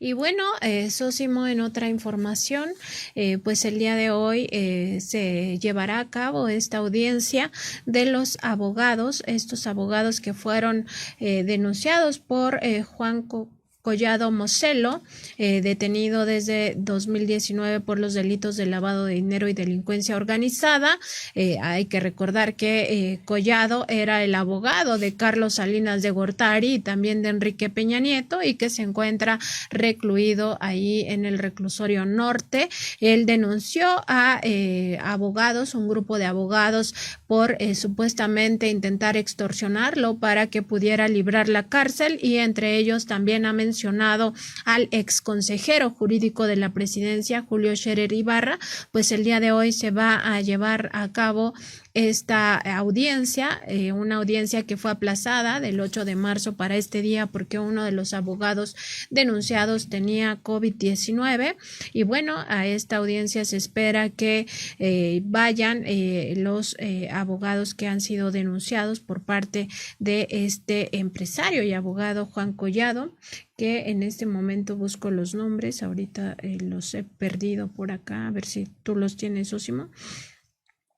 Y bueno, Sósimo, en otra información, pues el día de hoy se llevará a cabo esta audiencia de los abogados, estos abogados que fueron denunciados por Juan Collado Moselo, detenido desde 2019 por los delitos de lavado de dinero y delincuencia organizada. Hay que recordar que Collado era el abogado de Carlos Salinas de Gortari y también de Enrique Peña Nieto, y que se encuentra recluido ahí en el reclusorio norte. Él denunció a abogados, un grupo de abogados, por supuestamente intentar extorsionarlo para que pudiera librar la cárcel, y entre ellos también ha mencionado al ex consejero jurídico de la presidencia, Julio Scherer Ibarra. Pues el día de hoy se va a llevar a cabo esta audiencia, una audiencia que fue aplazada del 8 de marzo para este día porque uno de los abogados denunciados tenía COVID-19, y bueno, a esta audiencia se espera que vayan los abogados que han sido denunciados por parte de este empresario y abogado Juan Collado, que en este momento busco los nombres, ahorita los he perdido por acá, a ver si tú los tienes, Sósimo.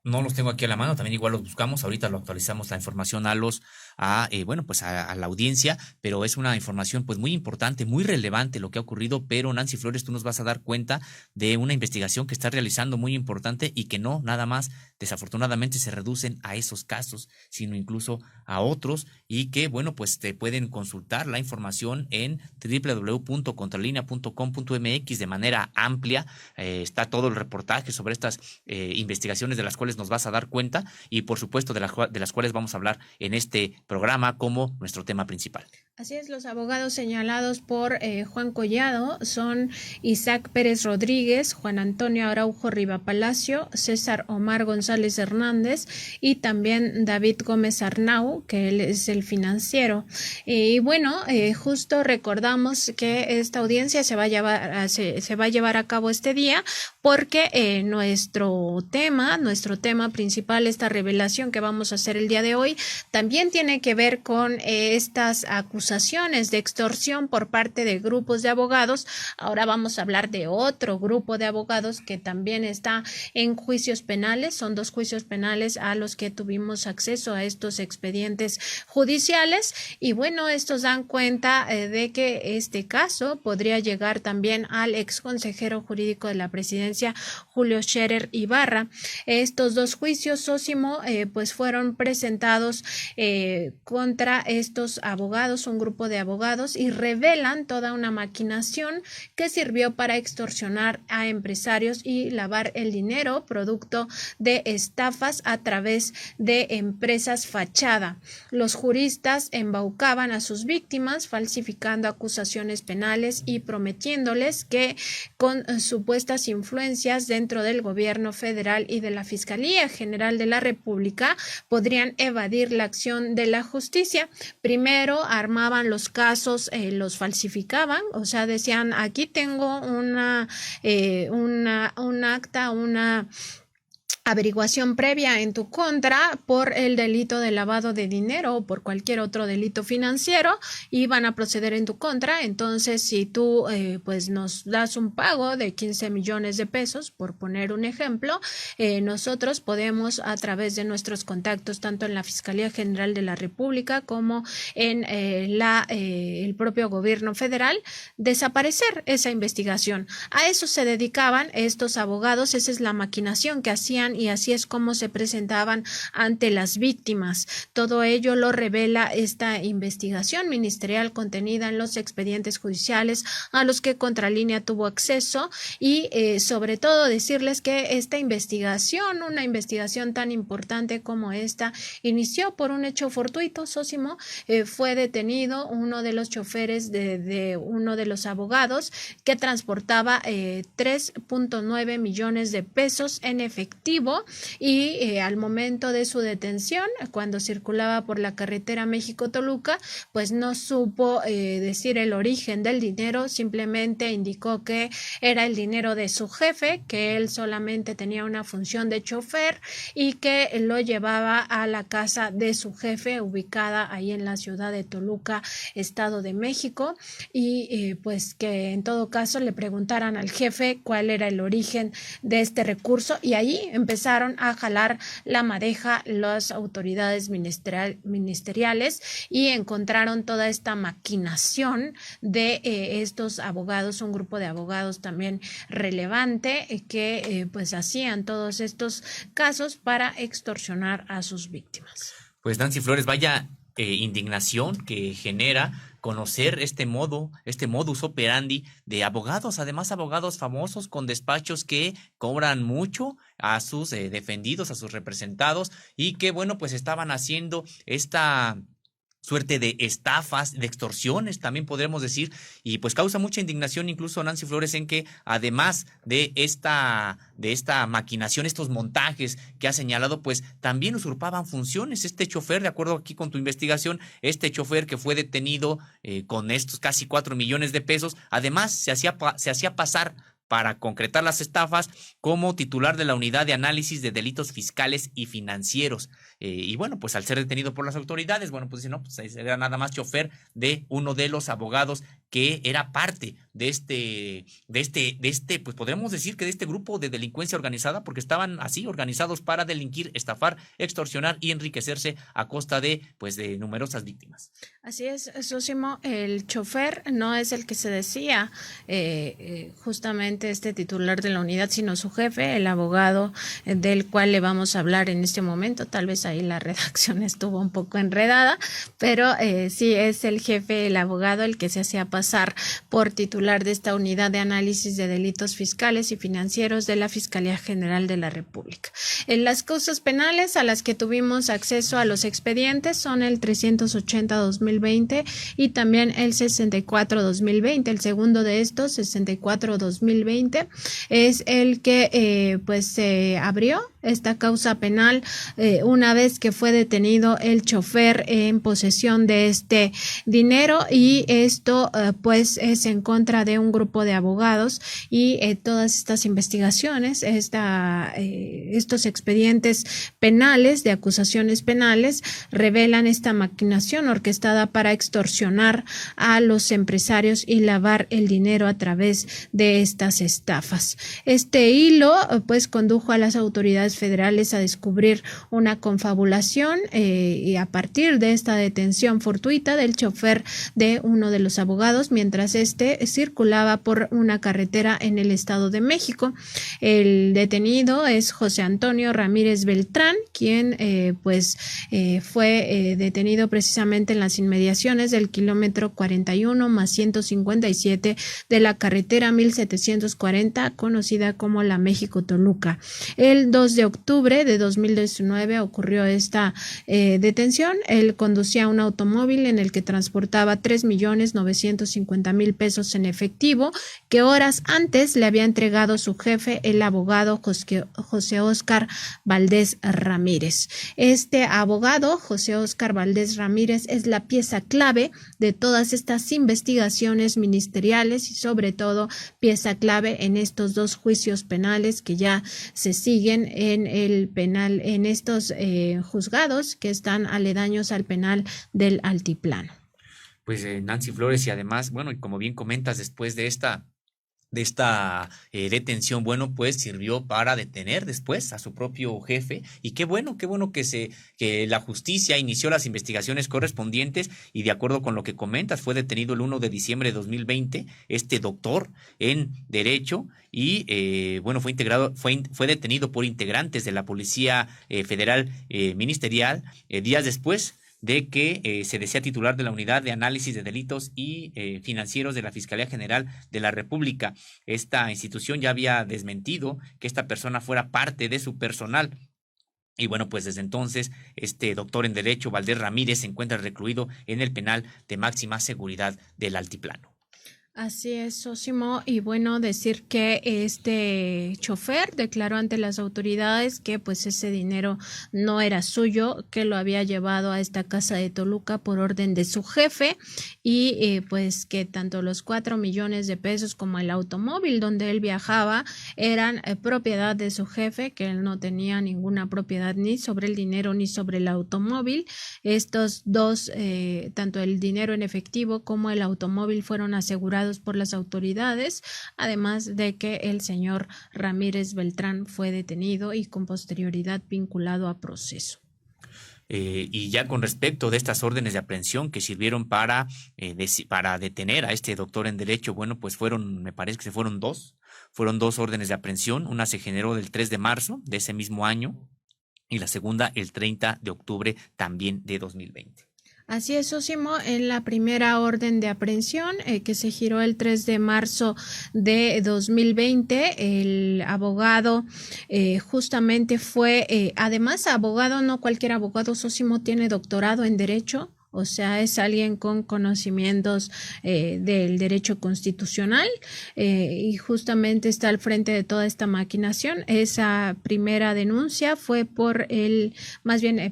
No los tengo aquí a la mano, también igual los buscamos, ahorita lo actualizamos la información a la audiencia, pero es una información pues muy importante, muy relevante lo que ha ocurrido. Pero Nancy Flores, tú nos vas a dar cuenta de una investigación que está realizando muy importante, y que no nada más desafortunadamente se reducen a esos casos, sino incluso a otros, y que bueno, pues te pueden consultar la información en www.contralinea.com.mx de manera amplia. Está todo el reportaje sobre estas investigaciones de las cuales nos vas a dar cuenta, y por supuesto de las cuales vamos a hablar en este programa como nuestro tema principal. Así es, los abogados señalados por Juan Collado son Isaac Pérez Rodríguez, Juan Antonio Araujo Rivapalacio, César Omar González Hernández y también David Gómez Arnau, que él es el financiero. Y bueno, justo recordamos que esta audiencia se va a llevar a cabo este día porque nuestro tema principal, esta revelación que vamos a hacer el día de hoy, también tiene que ver con estas acusaciones de extorsión por parte de grupos de abogados. Ahora vamos a hablar de otro grupo de abogados que también está en juicios penales. Son 2 juicios penales a los que tuvimos acceso a estos expedientes judiciales, y bueno, estos dan cuenta de que este caso podría llegar también al ex consejero jurídico de la presidencia, Julio Scherer Ibarra. Estos 2 juicios, Sósimo, pues fueron presentados contra estos abogados, un grupo de abogados, y revelan toda una maquinación que sirvió para extorsionar a empresarios y lavar el dinero producto de estafas a través de empresas fachada. Los juristas embaucaban a sus víctimas falsificando acusaciones penales y prometiéndoles que con supuestas influencias dentro del gobierno federal y de la Fiscalía General de la República podrían evadir la acción de la justicia. Primero armaban los casos, los falsificaban, o sea, decían, aquí tengo un acta, una averiguación previa en tu contra por el delito de lavado de dinero o por cualquier otro delito financiero, y van a proceder en tu contra. Entonces, si tú pues nos das un pago de 15 millones de pesos, por poner un ejemplo, nosotros podemos, a través de nuestros contactos tanto en la Fiscalía General de la República como en el propio gobierno federal, desaparecer esa investigación. A eso se dedicaban estos abogados, esa es la maquinación que hacían, y así es como se presentaban ante las víctimas. Todo ello lo revela esta investigación ministerial contenida en los expedientes judiciales a los que Contralínea tuvo acceso, y sobre todo decirles que esta investigación, una investigación tan importante como esta, inició por un hecho fortuito, Sósimo. Fue detenido uno de los choferes de uno de los abogados que transportaba 3.9 millones de pesos en efectivo efectivo y al momento de su detención, cuando circulaba por la carretera México-Toluca, pues no supo decir el origen del dinero, simplemente indicó que era el dinero de su jefe, que él solamente tenía una función de chofer y que lo llevaba a la casa de su jefe, ubicada ahí en la ciudad de Toluca, Estado de México, y pues que en todo caso le preguntaran al jefe cuál era el origen de este recurso, y ahí empezaron a jalar la madeja las autoridades ministeriales y encontraron toda esta maquinación de estos abogados, un grupo de abogados también relevante que pues hacían todos estos casos para extorsionar a sus víctimas. Pues Nancy Flores, vaya indignación que genera conocer este modus operandi de abogados, además abogados famosos con despachos que cobran mucho a sus defendidos, a sus representados, y que bueno, pues estaban haciendo esta suerte de estafas, de extorsiones, también podremos decir, y pues causa mucha indignación incluso Nancy Flores en que además de esta maquinación, estos montajes que ha señalado, pues también usurpaban funciones. Este chofer, de acuerdo aquí con tu investigación, este chofer que fue detenido con estos casi 4 millones de pesos, además se hacía pasar para concretar las estafas como titular de la Unidad de Análisis de Delitos Fiscales y Financieros. Y bueno, pues al ser detenido por las autoridades, bueno, pues no, pues era nada más chofer de uno de los abogados que era parte de este, pues podríamos decir que de este grupo de delincuencia organizada, porque estaban así organizados para delinquir, estafar, extorsionar y enriquecerse a costa de, pues, de numerosas víctimas. Así es, Sósimo, el chofer no es el que se decía justamente este titular de la unidad, sino su jefe, el abogado del cual le vamos a hablar en este momento. Tal vez ahí la redacción estuvo un poco enredada, pero sí es el jefe, el abogado, el que se hacía pasar por titular de esta unidad de análisis de delitos fiscales y financieros de la Fiscalía General de la República. En las causas penales a las que tuvimos acceso a los expedientes son el 380-2020 y también el 64-2020. El segundo de estos, 64-2020, es el que pues se abrió esta causa penal una vez que fue detenido el chofer en posesión de este dinero, y esto pues es en contra de un grupo de abogados, y todas estas investigaciones, estos expedientes penales de acusaciones penales revelan esta maquinación orquestada para extorsionar a los empresarios y lavar el dinero a través de estas estafas. Este hilo pues condujo a las autoridades federales a descubrir una confabulación y a partir de esta detención fortuita del chofer de uno de los abogados mientras este circulaba por una carretera en el Estado de México. El detenido es José Antonio Ramírez Beltrán, quien fue detenido precisamente en las inmediaciones del kilómetro 41 más 157 de la carretera 1740, conocida como la México-Toluca. El 2 de octubre de 2019 ocurrió esta detención. Él conducía un automóvil en el que transportaba 3.950.000 pesos en efectivo que horas antes le había entregado su jefe, el abogado José Óscar Valdés Ramírez. Este abogado, José Óscar Valdés Ramírez, es la pieza clave de todas estas investigaciones ministeriales y sobre todo pieza clave en estos dos juicios penales que ya se siguen en el penal, en estos juzgados que están aledaños al penal del Altiplano. Pues Nancy Flores, y además, bueno, y como bien comentas, después de esta detención, bueno, pues sirvió para detener después a su propio jefe, y qué bueno que la justicia inició las investigaciones correspondientes, y de acuerdo con lo que comentas, fue detenido el 1 de diciembre de 2020, este doctor en Derecho, y bueno, fue detenido por integrantes de la Policía Federal Ministerial días después de que se decía titular de la Unidad de Análisis de Delitos y Financieros de la Fiscalía General de la República. Esta institución ya había desmentido que esta persona fuera parte de su personal. Y bueno, pues desde entonces este doctor en Derecho, Valdés Ramírez, se encuentra recluido en el penal de máxima seguridad del Altiplano. Así es, Sósimo, y bueno, decir que este chofer declaró ante las autoridades que pues ese dinero no era suyo, que lo había llevado a esta casa de Toluca por orden de su jefe y pues que tanto los 4 millones de pesos como el automóvil donde él viajaba eran propiedad de su jefe, que él no tenía ninguna propiedad ni sobre el dinero ni sobre el automóvil. Estos dos, tanto el dinero en efectivo como el automóvil fueron asegurados por las autoridades, además de que el señor Ramírez Beltrán fue detenido y con posterioridad vinculado a proceso. Y ya con respecto de estas órdenes de aprehensión que sirvieron para detener a este doctor en Derecho, bueno, pues me parece que fueron dos órdenes de aprehensión. Una se generó el 3 de marzo de ese mismo año y la segunda el 30 de octubre también de 2020. Así es, Sósimo, en la primera orden de aprehensión que se giró el 3 de marzo de 2020, el abogado justamente fue, además abogado, no cualquier abogado, Sósimo tiene doctorado en Derecho. O sea, es alguien con conocimientos del derecho constitucional y justamente está al frente de toda esta maquinación. Esa primera denuncia fue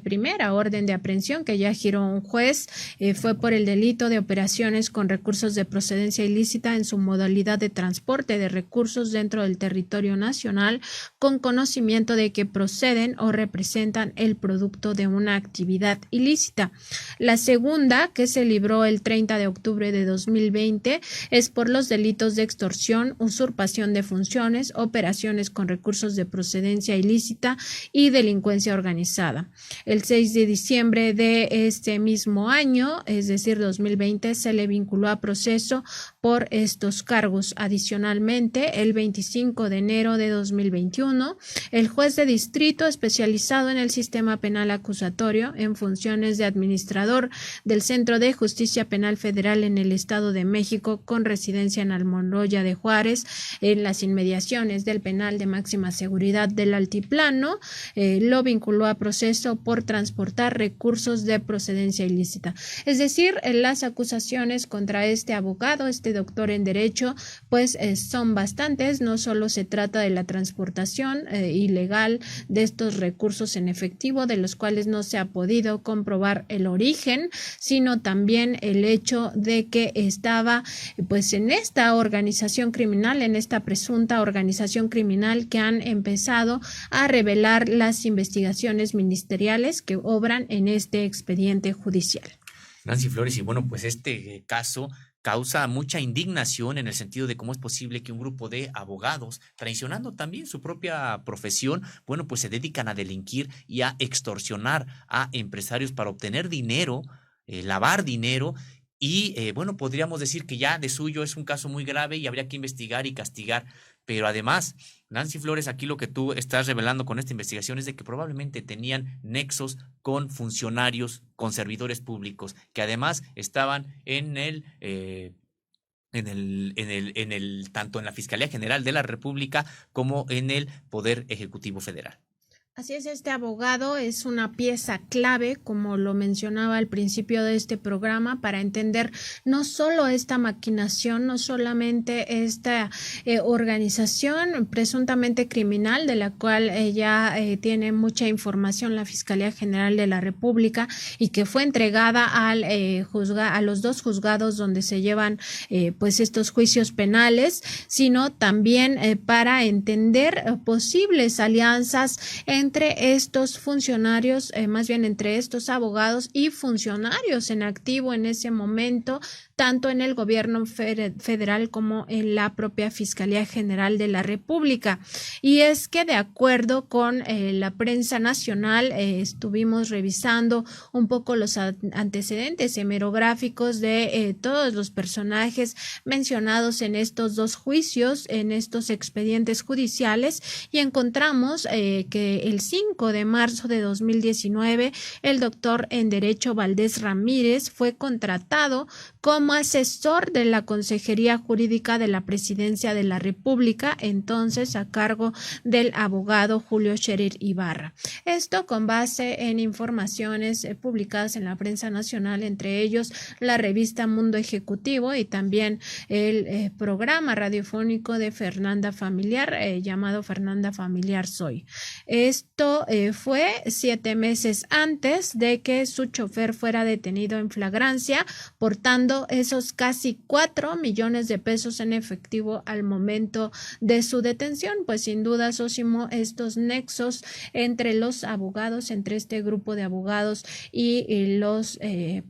primera orden de aprehensión que ya giró un juez, fue por el delito de operaciones con recursos de procedencia ilícita en su modalidad de transporte de recursos dentro del territorio nacional con conocimiento de que proceden o representan el producto de una actividad ilícita. La segunda, que se libró el 30 de octubre de 2020, es por los delitos de extorsión, usurpación de funciones, operaciones con recursos de procedencia ilícita y delincuencia organizada. El 6 de diciembre de este mismo año, es decir, 2020, se le vinculó a proceso por estos cargos. Adicionalmente, el 25 de enero de 2021, el juez de distrito especializado en el sistema penal acusatorio en funciones de administrador del Centro de Justicia Penal Federal en el Estado de México con residencia en Almoloya de Juárez, en las inmediaciones del penal de máxima seguridad del Altiplano, lo vinculó a proceso por transportar recursos de procedencia ilícita. Es decir, las acusaciones contra este abogado, este doctor en Derecho, pues son bastantes. No solo se trata de la transportación ilegal de estos recursos en efectivo, de los cuales no se ha podido comprobar el origen, sino también el hecho de que estaba pues en esta organización criminal, en esta presunta organización criminal que han empezado a revelar las investigaciones ministeriales que obran en este expediente judicial. Nancy Flores, y bueno, pues este caso causa mucha indignación en el sentido de cómo es posible que un grupo de abogados, traicionando también su propia profesión, bueno, pues se dedican a delinquir y a extorsionar a empresarios para obtener dinero, lavar dinero. Y bueno, podríamos decir que ya de suyo es un caso muy grave y habría que investigar y castigar. Pero además, Nancy Flores, aquí lo que tú estás revelando con esta investigación es de que probablemente tenían nexos con funcionarios, con servidores públicos, que además estaban tanto en la Fiscalía General de la República como en el Poder Ejecutivo Federal. Así es, este abogado es una pieza clave, como lo mencionaba al principio de este programa, para entender no solo esta maquinación, no solamente esta organización presuntamente criminal, de la cual ya tiene mucha información la Fiscalía General de la República y que fue entregada a los dos juzgados donde se llevan pues estos juicios penales, sino también para entender posibles alianzas entre estos funcionarios, más bien entre estos abogados y funcionarios en activo en ese momento, tanto en el gobierno federal como en la propia Fiscalía General de la República. Y es que de acuerdo con la prensa nacional, estuvimos revisando un poco los antecedentes hemerográficos de todos los personajes mencionados en estos dos juicios, en estos expedientes judiciales, y encontramos que el 5 de marzo de 2019, el doctor en Derecho Valdés Ramírez fue contratado como asesor de la Consejería Jurídica de la Presidencia de la República, entonces a cargo del abogado Julio Scherer Ibarra. Esto con base en informaciones publicadas en la prensa nacional, entre ellos la revista Mundo Ejecutivo y también el programa radiofónico de Fernanda Familiar, llamado Fernanda Familiar Soy. Esto fue 7 meses antes de que su chofer fuera detenido en flagrancia, portando esos casi 4 millones de pesos en efectivo al momento de su detención. Pues sin duda, Sósimo, estos nexos entre los abogados, entre este grupo de abogados y los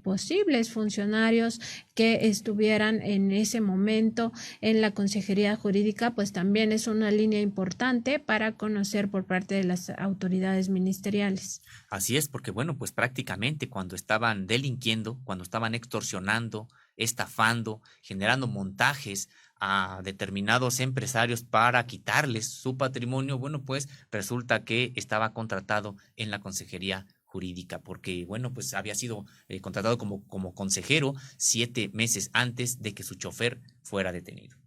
posibles funcionarios que estuvieran en ese momento en la Consejería Jurídica, pues también es una línea importante para conocer por parte de las autoridades ministeriales. Así es, porque bueno, pues prácticamente cuando estaban delinquiendo, cuando estaban extorsionando, estafando, generando montajes a determinados empresarios para quitarles su patrimonio, bueno, pues resulta que estaba contratado en la Consejería Jurídica, porque bueno, pues había sido contratado como consejero 7 meses antes de que su chofer fuera detenido.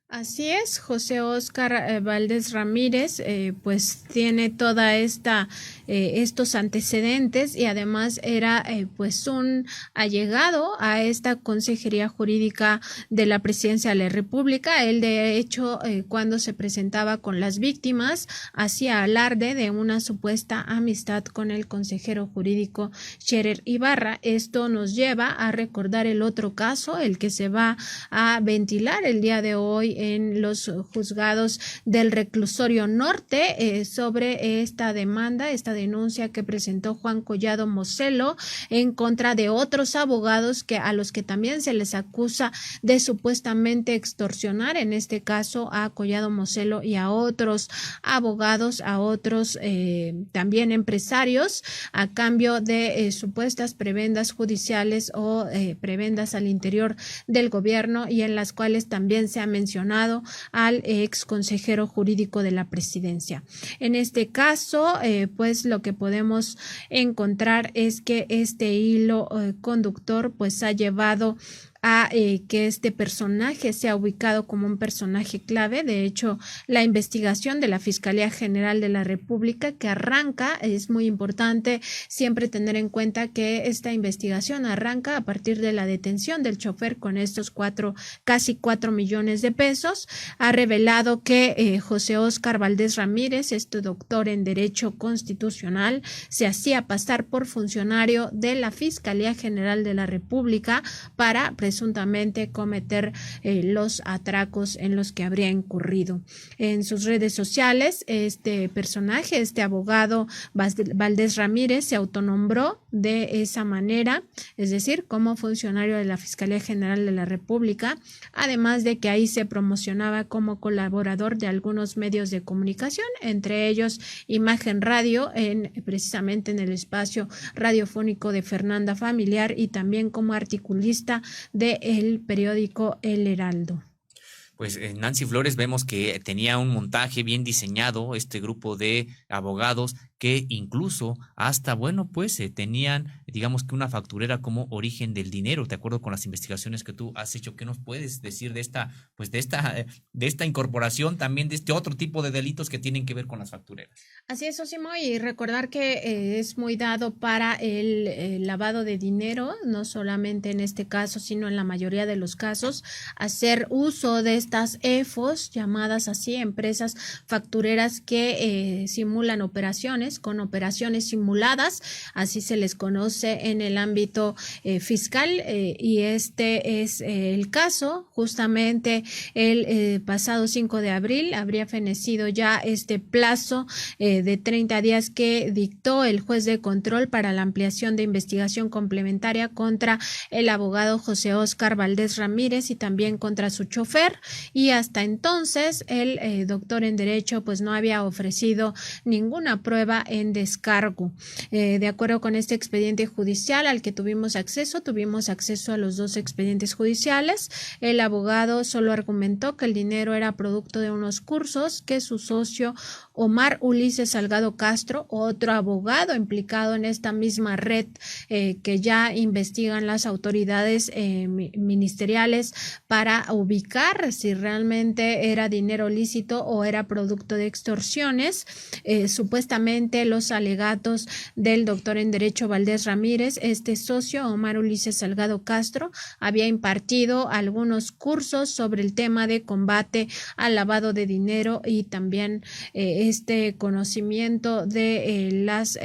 Así es, José Óscar Valdés Ramírez, pues tiene toda estos antecedentes y además era pues un allegado a esta Consejería Jurídica de la Presidencia de la República. Él, de hecho, cuando se presentaba con las víctimas, hacía alarde de una supuesta amistad con el consejero jurídico Scherer Ibarra. Esto nos lleva a recordar el otro caso, el que se va a ventilar el día de hoy en los juzgados del Reclusorio Norte sobre esta demanda, esta denuncia que presentó Juan Collado Moselo en contra de otros abogados a los que también se les acusa de supuestamente extorsionar, en este caso a Collado Moselo y a otros abogados, a otros también empresarios, a cambio de supuestas prebendas judiciales o prebendas al interior del gobierno, y en las cuales también se ha mencionado al ex consejero jurídico de la presidencia. En este caso, pues lo que podemos encontrar es que este hilo conductor pues ha llevado a que este personaje sea ubicado como un personaje clave. De hecho, la investigación de la Fiscalía General de la República que arranca, es muy importante siempre tener en cuenta que esta investigación arranca a partir de la detención del chofer con estos casi 4 millones de pesos. Ha revelado que José Óscar Valdés Ramírez, este doctor en Derecho Constitucional, se hacía pasar por funcionario de la Fiscalía General de la República para presuntamente cometer los atracos en los que habría incurrido. En sus redes sociales, este personaje, este abogado Valdés Ramírez, se autonombró de esa manera, es decir, como funcionario de la Fiscalía General de la República, además de que ahí se promocionaba como colaborador de algunos medios de comunicación, entre ellos Imagen Radio, precisamente en el espacio radiofónico de Fernanda Familiar, y también como articulista del periódico El Heraldo. Pues Nancy Flores, vemos que tenía un montaje bien diseñado, este grupo de abogados que incluso hasta, bueno, pues tenían, digamos que una facturera como origen del dinero. De acuerdo con las investigaciones que tú has hecho, ¿qué nos puedes decir de esta, pues de esta incorporación también de este otro tipo de delitos que tienen que ver con las factureras? Así es, Osimo, y recordar que es muy dado para el lavado de dinero, no solamente en este caso, sino en la mayoría de los casos, hacer uso de estas EFOs, llamadas así, empresas factureras que simulan operaciones, con operaciones simuladas, así se les conoce en el ámbito fiscal, y este es el caso. Justamente el pasado 5 de abril habría fenecido ya este plazo de 30 días que dictó el juez de control para la ampliación de investigación complementaria contra el abogado José Óscar Valdés Ramírez y también contra su chofer. y hasta entonces el doctor en Derecho pues no había ofrecido ninguna prueba en descargo. De acuerdo con este expediente judicial al que tuvimos acceso a los dos expedientes judiciales. El abogado solo argumentó que el dinero era producto de unos cursos que su socio Omar Ulises Salgado Castro, otro abogado implicado en esta misma red que ya investigan las autoridades ministeriales para ubicar si realmente era dinero lícito o era producto de extorsiones. Supuestamente los alegatos del doctor en Derecho Valdés Ramírez, este socio Omar Ulises Salgado Castro, había impartido algunos cursos sobre el tema de combate al lavado de dinero y también este conocimiento de las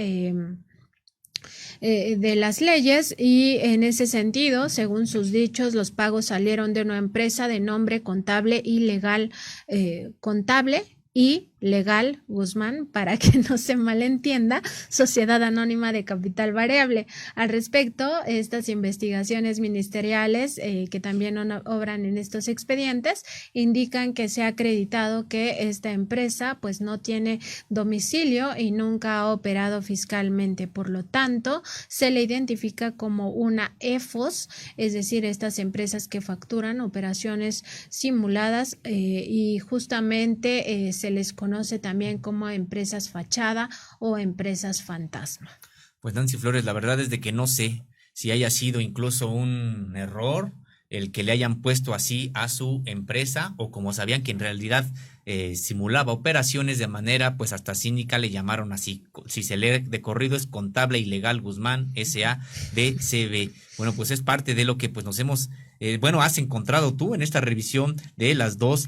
leyes, y en ese sentido, según sus dichos, los pagos salieron de una empresa de nombre Contable y Legal Guzmán, para que no se malentienda, Sociedad Anónima de Capital Variable. Al respecto, estas investigaciones ministeriales que también obran en estos expedientes indican que se ha acreditado que esta empresa pues no tiene domicilio y nunca ha operado fiscalmente. Por lo tanto, se le identifica como una EFOS, es decir, estas empresas que facturan operaciones simuladas y justamente se les conoce también como empresas fachada o empresas fantasma. Pues Nancy Flores, la verdad es de que no sé si haya sido incluso un error el que le hayan puesto así a su empresa, o como sabían que en realidad simulaba operaciones de manera pues hasta cínica, le llamaron así. Si se lee de corrido es Contable y Legal Guzmán S.A.D.C.B. Bueno, pues es parte de lo que pues nos hemos, has encontrado tú en esta revisión de las dos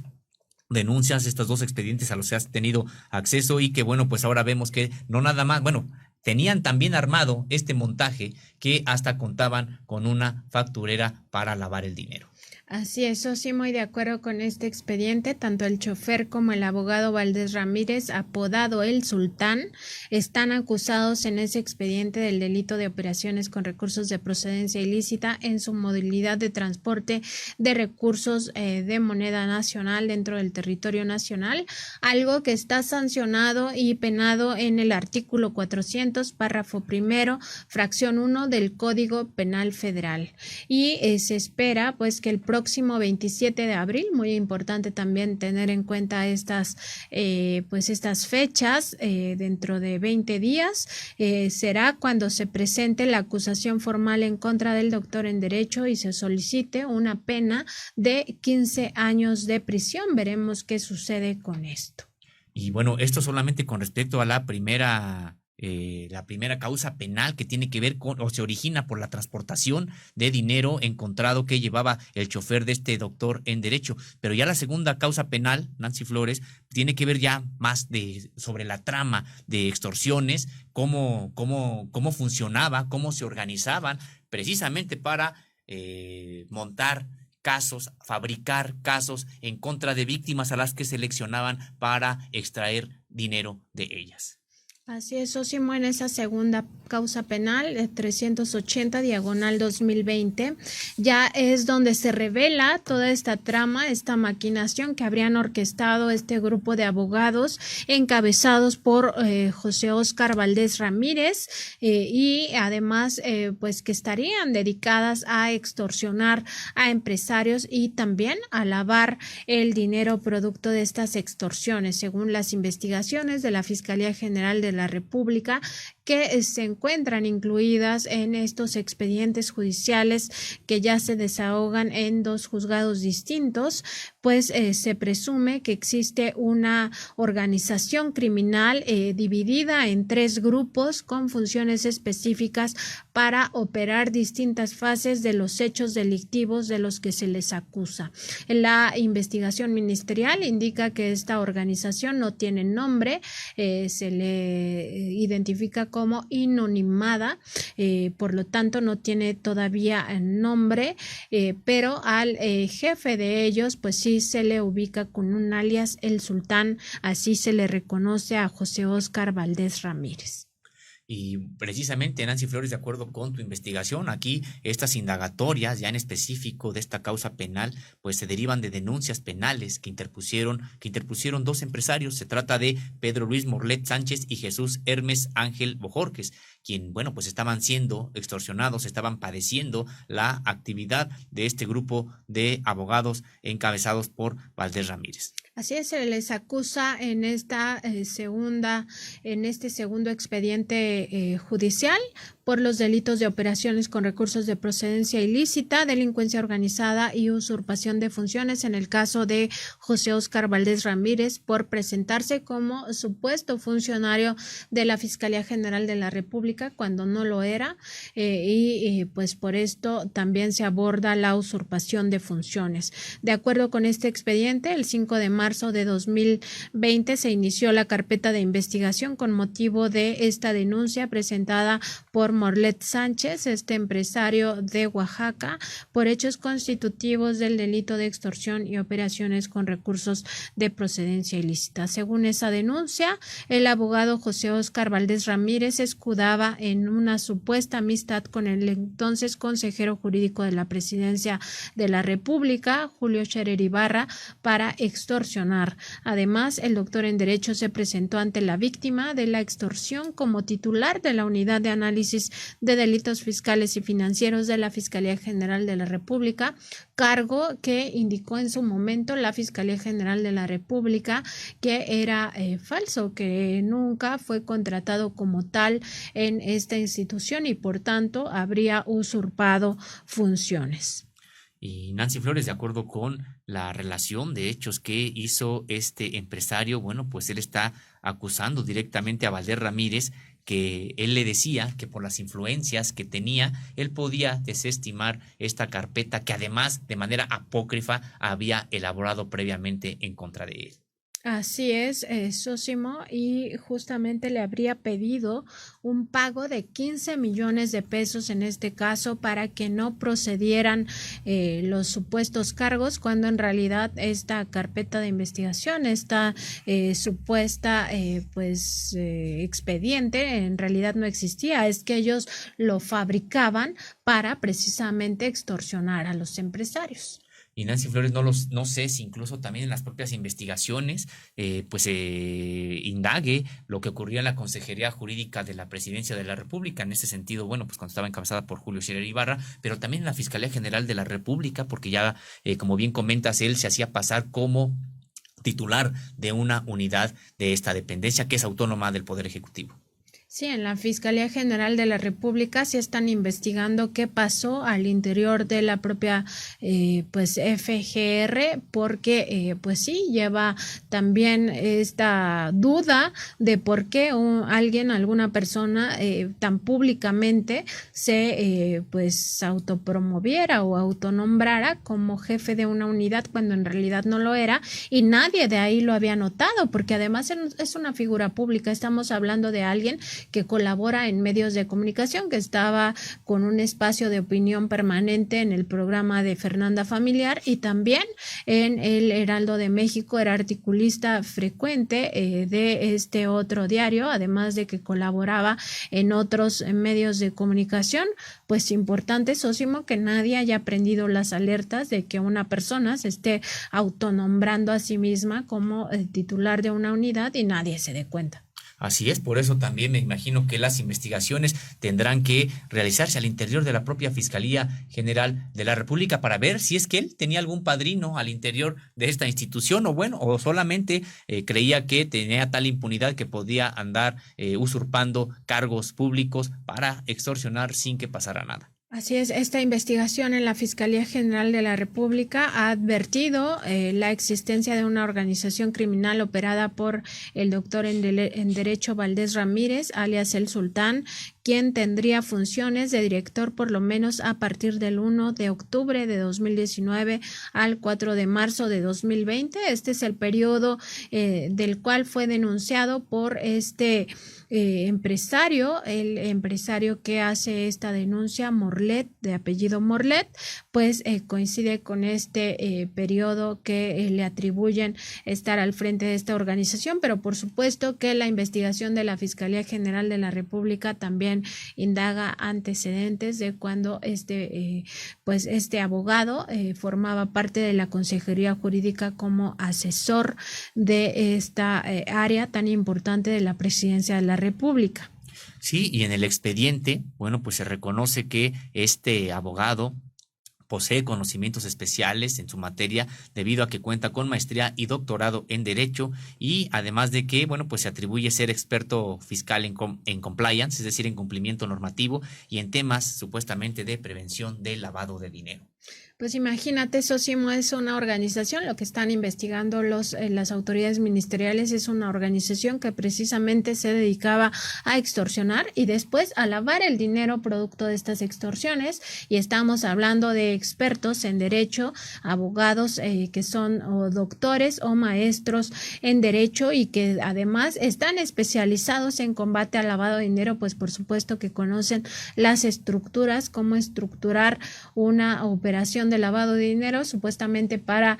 denuncias, estos dos expedientes a los que has tenido acceso, y que bueno, pues ahora vemos que no nada más, tenían también armado este montaje que hasta contaban con una facturera para lavar el dinero. Así es, sí, muy de acuerdo con este expediente. Tanto el chofer como el abogado Valdés Ramírez, apodado el Sultán, están acusados en ese expediente del delito de operaciones con recursos de procedencia ilícita en su modalidad de transporte de recursos de moneda nacional dentro del territorio nacional, algo que está sancionado y penado en el artículo 400, párrafo primero, fracción 1 del Código Penal Federal. Y se espera pues que el próximo 27 de abril, muy importante también tener en cuenta estas fechas, dentro de 20 días, será cuando se presente la acusación formal en contra del doctor en Derecho y se solicite una pena de 15 años de prisión. Veremos qué sucede con esto. Y bueno, esto solamente con respecto a la primera causa penal, que tiene que ver con, o se origina por la transportación de dinero encontrado que llevaba el chofer de este doctor en Derecho. Pero ya la segunda causa penal, Nancy Flores, tiene que ver ya más sobre la trama de extorsiones, cómo funcionaba, cómo se organizaban precisamente para montar casos, fabricar casos en contra de víctimas a las que seleccionaban para extraer dinero de ellas. Así es, Sosimo, en esa segunda causa penal, 380/2020, ya es donde se revela toda esta trama, esta maquinación que habrían orquestado este grupo de abogados encabezados por José Óscar Valdés Ramírez y además pues que estarían dedicadas a extorsionar a empresarios y también a lavar el dinero producto de estas extorsiones, según las investigaciones de la Fiscalía General de la República, que se encuentran incluidas en estos expedientes judiciales que ya se desahogan en dos juzgados distintos. Pues se presume que existe una organización criminal dividida en 3 grupos con funciones específicas para operar distintas fases de los hechos delictivos de los que se les acusa. La investigación ministerial indica que esta organización no tiene nombre, se le identifica como inanimada, por lo tanto no tiene todavía nombre, pero al jefe de ellos pues sí se le ubica con un alias, el Sultán, así se le reconoce a José Óscar Valdés Ramírez. Y precisamente, Nancy Flores, de acuerdo con tu investigación, aquí estas indagatorias, ya en específico de esta causa penal, pues se derivan de denuncias penales que interpusieron dos empresarios. Se trata de Pedro Luis Morlet Sánchez y Jesús Hermes Ángel Bojorques, quien, bueno, pues estaban siendo extorsionados, estaban padeciendo la actividad de este grupo de abogados encabezados por Valdés Ramírez. Así es, se les acusa en este segundo expediente judicial por los delitos de operaciones con recursos de procedencia ilícita, delincuencia organizada y usurpación de funciones en el caso de José Óscar Valdés Ramírez por presentarse como supuesto funcionario de la Fiscalía General de la República cuando no lo era, y pues por esto también se aborda la usurpación de funciones. De acuerdo con este expediente, el 5 de marzo de 2020 se inició la carpeta de investigación con motivo de esta denuncia presentada por Morlet Sánchez, este empresario de Oaxaca, por hechos constitutivos del delito de extorsión y operaciones con recursos de procedencia ilícita. Según esa denuncia, el abogado José Óscar Valdés Ramírez escudaba en una supuesta amistad con el entonces consejero jurídico de la Presidencia de la República, Julio Scherer Ibarra, para extorsionar. Además, el doctor en Derecho se presentó ante la víctima de la extorsión como titular de la Unidad de Análisis de Delitos Fiscales y Financieros de la Fiscalía General de la República, cargo que indicó en su momento la Fiscalía General de la República que era falso, que nunca fue contratado como tal en esta institución y por tanto habría usurpado funciones. Y Nancy Flores, de acuerdo con la relación de hechos que hizo este empresario, bueno, pues él está acusando directamente a Valdés Ramírez, que él le decía que por las influencias que tenía, él podía desestimar esta carpeta que además de manera apócrifa había elaborado previamente en contra de él. Así es, Sósimo, y justamente le habría pedido un pago de 15 millones de pesos en este caso para que no procedieran los supuestos cargos, cuando en realidad esta carpeta de investigación, esta supuesta expediente, en realidad no existía, es que ellos lo fabricaban para precisamente extorsionar a los empresarios. Y Nancy Flores, no sé si incluso también en las propias investigaciones indague lo que ocurría en la Consejería Jurídica de la Presidencia de la República. En ese sentido, bueno, pues cuando estaba encabezada por Julio Scherer Ibarra, pero también en la Fiscalía General de la República, porque ya, como bien comentas, él se hacía pasar como titular de una unidad de esta dependencia que es autónoma del Poder Ejecutivo. Sí, en la Fiscalía General de la República sí están investigando qué pasó al interior de la propia FGR, porque pues sí, lleva también esta duda de por qué alguna persona tan públicamente se autopromoviera o autonombrara como jefe de una unidad cuando en realidad no lo era y nadie de ahí lo había notado, porque además es una figura pública, estamos hablando de alguien que colabora en medios de comunicación, que estaba con un espacio de opinión permanente en el programa de Fernanda Familiar y también en el Heraldo de México, era articulista frecuente de este otro diario, además de que colaboraba en otros medios de comunicación. Pues importante, Sósimo, que nadie haya prendido las alertas de que una persona se esté autonombrando a sí misma como titular de una unidad y nadie se dé cuenta. Así es, por eso también me imagino que las investigaciones tendrán que realizarse al interior de la propia Fiscalía General de la República para ver si es que él tenía algún padrino al interior de esta institución o solamente creía que tenía tal impunidad que podía andar usurpando cargos públicos para extorsionar sin que pasara nada. Así es, esta investigación en la Fiscalía General de la República ha advertido la existencia de una organización criminal operada por el doctor en Derecho Valdés Ramírez, alias El Sultán, quien tendría funciones de director por lo menos a partir del 1 de octubre de 2019 al 4 de marzo de 2020. Este es el periodo del cual fue denunciado por este empresario, el empresario que hace esta denuncia, Morlet, de apellido Morlet, pues coincide con este periodo que le atribuyen estar al frente de esta organización, pero por supuesto que la investigación de la Fiscalía General de la República también indaga antecedentes de cuando este abogado formaba parte de la Consejería Jurídica como asesor de esta área tan importante de la Presidencia de la República. Sí, y en el expediente, bueno, pues se reconoce que este abogado posee conocimientos especiales en su materia debido a que cuenta con maestría y doctorado en Derecho, y además de que, bueno, pues se atribuye ser experto fiscal en compliance, es decir, en cumplimiento normativo y en temas supuestamente de prevención del lavado de dinero. Pues imagínate, Sósimo, es una organización, lo que están investigando las autoridades ministeriales es una organización que precisamente se dedicaba a extorsionar y después a lavar el dinero producto de estas extorsiones, y estamos hablando de expertos en derecho, abogados que son o doctores o maestros en derecho y que además están especializados en combate al lavado de dinero, pues por supuesto que conocen las estructuras, cómo estructurar una operación de lavado de dinero supuestamente para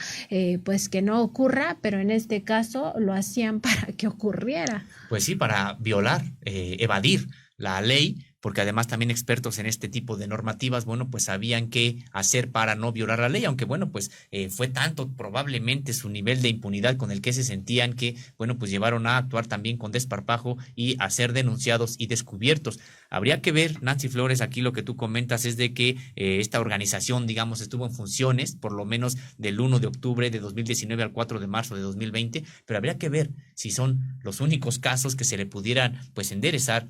pues que no ocurra, pero en este caso lo hacían para que ocurriera. Pues sí, para violar, evadir la ley, porque además también expertos en este tipo de normativas, bueno, pues sabían qué hacer para no violar la ley, aunque bueno, pues fue tanto probablemente su nivel de impunidad con el que se sentían que, bueno, pues llevaron a actuar también con desparpajo y a ser denunciados y descubiertos. Habría que ver, Nancy Flores, aquí lo que tú comentas es de que esta organización, digamos, estuvo en funciones por lo menos del 1 de octubre de 2019 al 4 de marzo de 2020, pero habría que ver si son los únicos casos que se le pudieran pues enderezar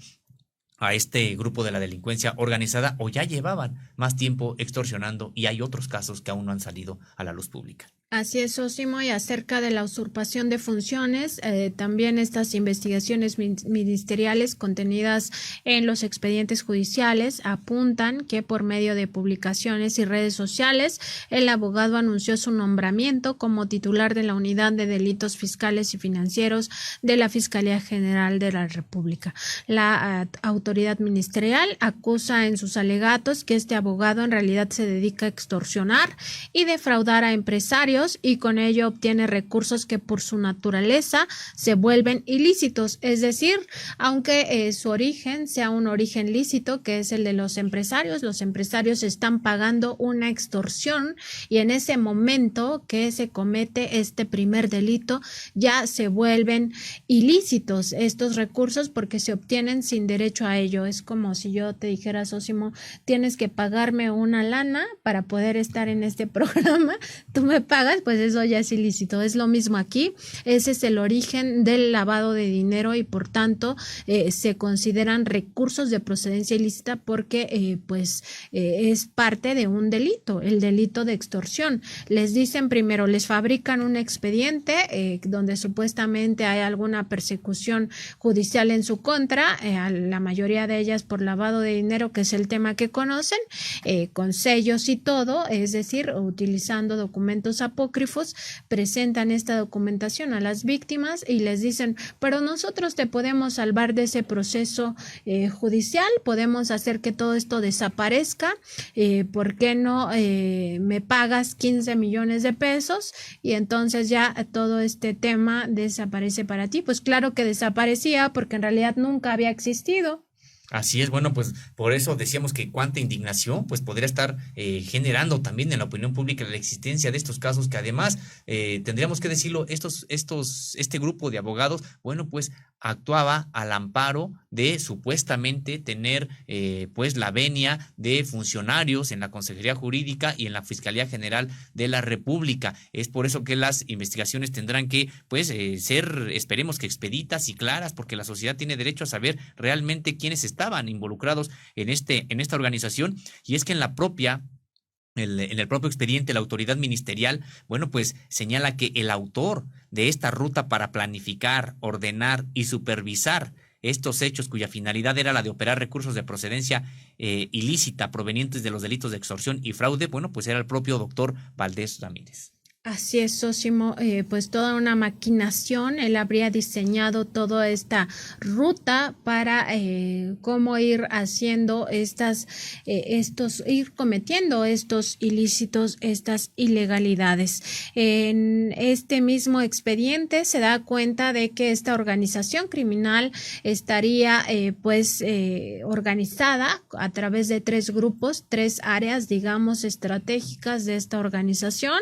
a este grupo de la delincuencia organizada, o ya llevaban más tiempo extorsionando y hay otros casos que aún no han salido a la luz pública. Así es, Sósimo, y acerca de la usurpación de funciones, también estas investigaciones ministeriales contenidas en los expedientes judiciales apuntan que por medio de publicaciones y redes sociales, el abogado anunció su nombramiento como titular de la Unidad de Delitos Fiscales y Financieros de la Fiscalía General de la República. La autoridad ministerial acusa en sus alegatos que este abogado en realidad se dedica a extorsionar y defraudar a empresarios, y con ello obtiene recursos que por su naturaleza se vuelven ilícitos, es decir, aunque su origen sea un origen lícito, que es el de los empresarios están pagando una extorsión y en ese momento que se comete este primer delito ya se vuelven ilícitos estos recursos porque se obtienen sin derecho a ello. Es como si yo te dijera, Sósimo, tienes que pagarme una lana para poder estar en este programa, tú me pagas, pues eso ya es ilícito. Es lo mismo aquí, ese es el origen del lavado de dinero y por tanto se consideran recursos de procedencia ilícita porque es parte de un delito, el delito de extorsión. Les dicen primero, les fabrican un expediente donde supuestamente hay alguna persecución judicial en su contra, la mayoría de ellas por lavado de dinero, que es el tema que conocen, con sellos y todo, es decir, utilizando documentos apócrifos, presentan esta documentación a las víctimas y les dicen, pero nosotros te podemos salvar de ese proceso judicial, podemos hacer que todo esto desaparezca, ¿por qué no me pagas 15 millones de pesos? Y entonces ya todo este tema desaparece para ti. Pues claro que desaparecía porque en realidad nunca había existido. Así es, bueno, pues por eso decíamos que cuánta indignación pues podría estar generando también en la opinión pública la existencia de estos casos que además tendríamos que decirlo, este grupo de abogados, bueno, pues actuaba al amparo de supuestamente tener pues la venia de funcionarios en la Consejería Jurídica y en la Fiscalía General de la República. Es por eso que las investigaciones tendrán que pues ser, esperemos que expeditas y claras, porque la sociedad tiene derecho a saber realmente quiénes estaban involucrados en esta organización. Y es que en el propio expediente, la autoridad ministerial, bueno, pues señala que el autor de esta ruta para planificar, ordenar y supervisar estos hechos cuya finalidad era la de operar recursos de procedencia ilícita provenientes de los delitos de extorsión y fraude, bueno, pues era el propio doctor Valdés Ramírez. Así es, Sósimo, pues toda una maquinación, él habría diseñado toda esta ruta para cómo ir haciendo ir cometiendo estos ilícitos, estas ilegalidades. En este mismo expediente se da cuenta de que esta organización criminal estaría organizada a través de 3 grupos, 3 áreas, digamos, estratégicas de esta organización.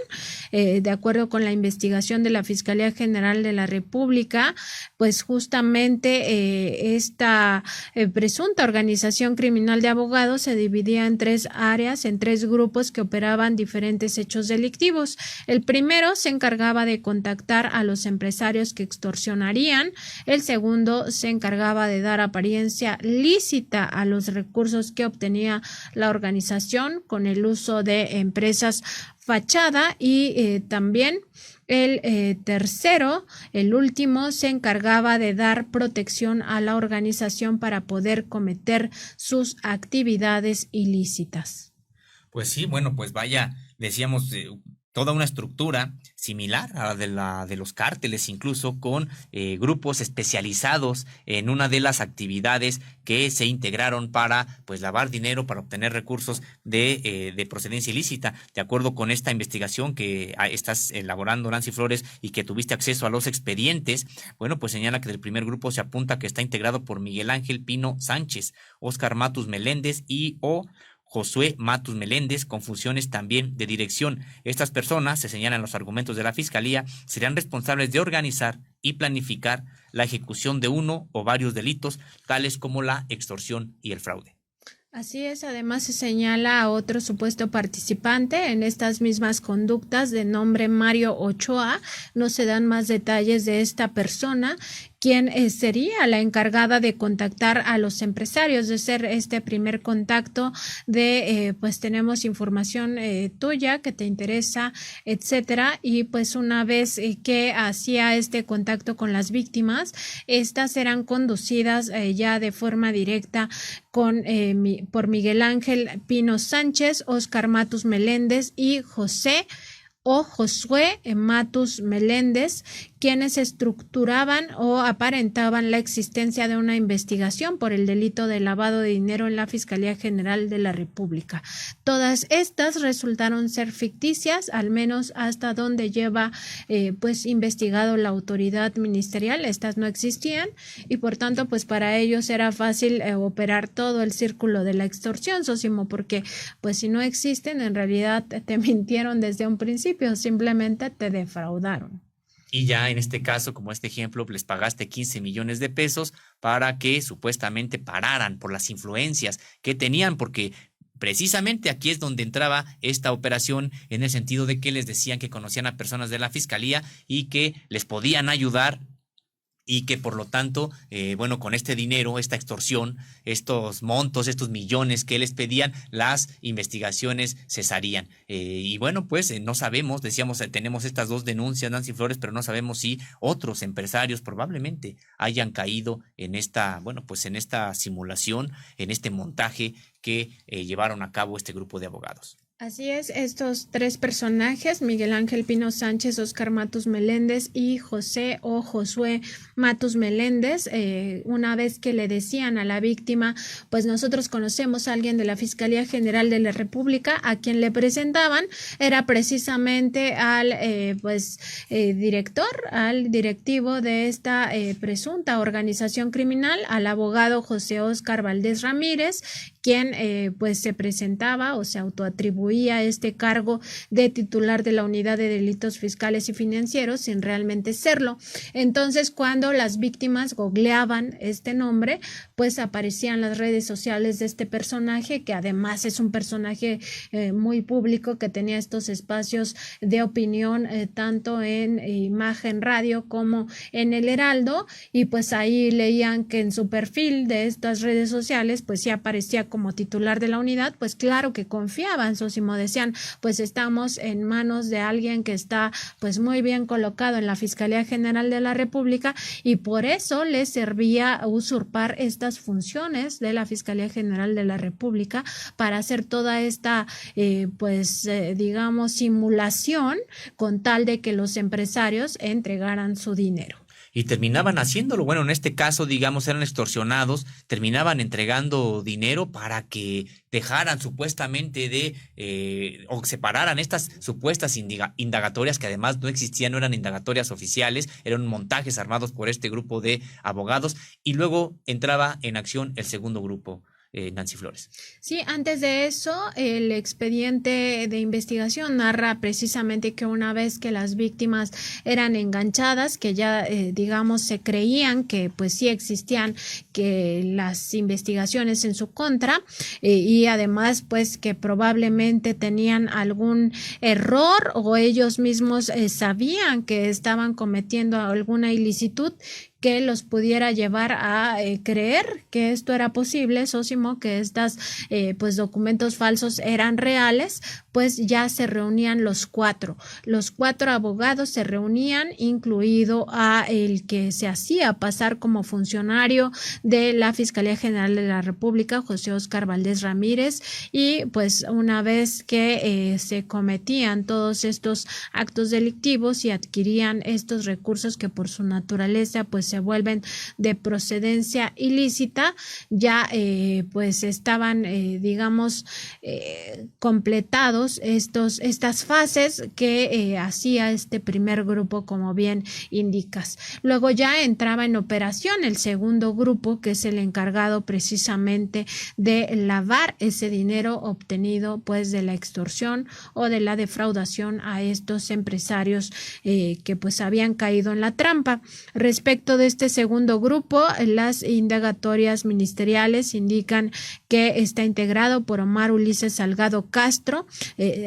De acuerdo con la investigación de la Fiscalía General de la República, pues justamente esta presunta organización criminal de abogados se dividía en 3 áreas, en 3 grupos que operaban diferentes hechos delictivos. El primero se encargaba de contactar a los empresarios que extorsionarían, el segundo se encargaba de dar apariencia lícita a los recursos que obtenía la organización con el uso de empresas fachada y también el tercero, el último, se encargaba de dar protección a la organización para poder cometer sus actividades ilícitas. Pues sí, bueno, pues vaya, decíamos, toda una estructura similar a la de los cárteles, incluso con grupos especializados en una de las actividades que se integraron para pues lavar dinero, para obtener recursos de procedencia ilícita. De acuerdo con esta investigación que estás elaborando, Nancy Flores, y que tuviste acceso a los expedientes, bueno, pues señala que del primer grupo se apunta que está integrado por Miguel Ángel Pino Sánchez, Óscar Matus Meléndez y Josué Matus Meléndez, con funciones también de dirección. Estas personas, se señalan los argumentos de la Fiscalía, serán responsables de organizar y planificar la ejecución de uno o varios delitos, tales como la extorsión y el fraude. Así es, además se señala a otro supuesto participante en estas mismas conductas de nombre Mario Ochoa. No se dan más detalles de esta persona, quien sería la encargada de contactar a los empresarios, de ser este primer contacto de, pues tenemos información tuya que te interesa, etcétera, y pues una vez que hacía este contacto con las víctimas, estas eran conducidas ya de forma directa por Miguel Ángel Pino Sánchez, Óscar Matus Meléndez y Josué Matus Meléndez, quienes estructuraban o aparentaban la existencia de una investigación por el delito de lavado de dinero en la Fiscalía General de la República. Todas estas resultaron ser ficticias, al menos hasta donde lleva pues investigado la autoridad ministerial. Estas no existían y por tanto pues para ellos era fácil operar todo el círculo de la extorsión, Sósimo, porque pues si no existen, en realidad te mintieron desde un principio, simplemente te defraudaron. Y ya en este caso, como este ejemplo, les pagaste 15 millones de pesos para que supuestamente pararan por las influencias que tenían, porque precisamente aquí es donde entraba esta operación, en el sentido de que les decían que conocían a personas de la Fiscalía y que les podían ayudar, y que por lo tanto, bueno, con este dinero, esta extorsión, estos montos, estos millones que les pedían, las investigaciones cesarían. Y bueno, pues no sabemos, decíamos, tenemos estas 2 denuncias, Nancy Flores, pero no sabemos si otros empresarios probablemente hayan caído en esta, bueno, pues en esta simulación, en este montaje que llevaron a cabo este grupo de abogados. Así es, estos 3 personajes, Miguel Ángel Pino Sánchez, Óscar Matus Meléndez y Josué Matus Meléndez, una vez que le decían a la víctima, pues nosotros conocemos a alguien de la Fiscalía General de la República, a quien le presentaban, era precisamente al directivo de esta presunta organización criminal, al abogado José Óscar Valdés Ramírez, quien pues se presentaba o se autoatribuía este cargo de titular de la Unidad de Delitos Fiscales y Financieros sin realmente serlo. Entonces, cuando las víctimas googleaban este nombre, pues aparecían las redes sociales de este personaje, que además es un personaje muy público, que tenía estos espacios de opinión tanto en Imagen Radio como en El Heraldo, y pues ahí leían que en su perfil de estas redes sociales pues sí aparecía como titular de la unidad, pues claro que confiaban, Sósimo, decían, pues estamos en manos de alguien que está pues muy bien colocado en la Fiscalía General de la República, y por eso les servía usurpar estas funciones de la Fiscalía General de la República para hacer toda esta digamos simulación con tal de que los empresarios entregaran su dinero. Y terminaban haciéndolo. Bueno, en este caso, digamos, eran extorsionados, terminaban entregando dinero para que dejaran supuestamente o separaran estas supuestas indagatorias que además no existían, no eran indagatorias oficiales, eran montajes armados por este grupo de abogados, y luego entraba en acción el segundo grupo. Nancy Flores. Sí, antes de eso, el expediente de investigación narra precisamente que una vez que las víctimas eran enganchadas, que ya digamos se creían que pues sí existían que las investigaciones en su contra, y además pues que probablemente tenían algún error o ellos mismos sabían que estaban cometiendo alguna ilicitud que los pudiera llevar a creer que esto era posible, Sósimo, que estos pues documentos falsos eran reales, pues ya se reunían los cuatro abogados se reunían, incluido a el que se hacía pasar como funcionario de la Fiscalía General de la República, José Óscar Valdés Ramírez, y pues una vez que se cometían todos estos actos delictivos y adquirían estos recursos que por su naturaleza pues se vuelven de procedencia ilícita, ya pues estaban digamos completados estas fases que hacía este primer grupo, como bien indicas. Luego ya entraba en operación el segundo grupo, que es el encargado precisamente de lavar ese dinero obtenido pues de la extorsión o de la defraudación a estos empresarios que pues habían caído en la trampa. Respecto de este segundo grupo, las indagatorias ministeriales indican que está integrado por Omar Ulises Salgado Castro.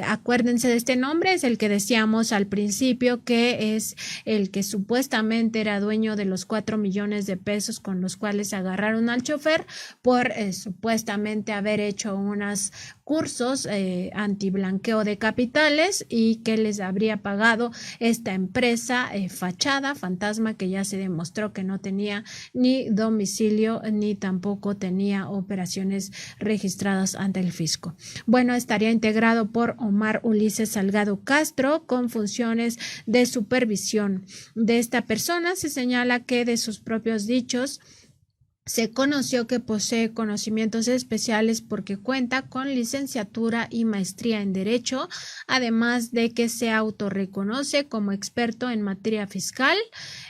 Acuérdense de este nombre, es el que decíamos al principio, que es el que supuestamente era dueño de los 4 millones de pesos con los cuales agarraron al chofer por supuestamente haber hecho unos cursos antiblanqueo de capitales, y que les habría pagado esta empresa fachada, fantasma, que ya se demostró que no tenía ni domicilio ni tampoco tenía operaciones registradas ante el fisco. Bueno, estaría integrado por Omar Ulises Salgado Castro con funciones de supervisión. De esta persona se señala que de sus propios dichos se conoció que posee conocimientos especiales porque cuenta con licenciatura y maestría en Derecho, además de que se autorreconoce como experto en materia fiscal,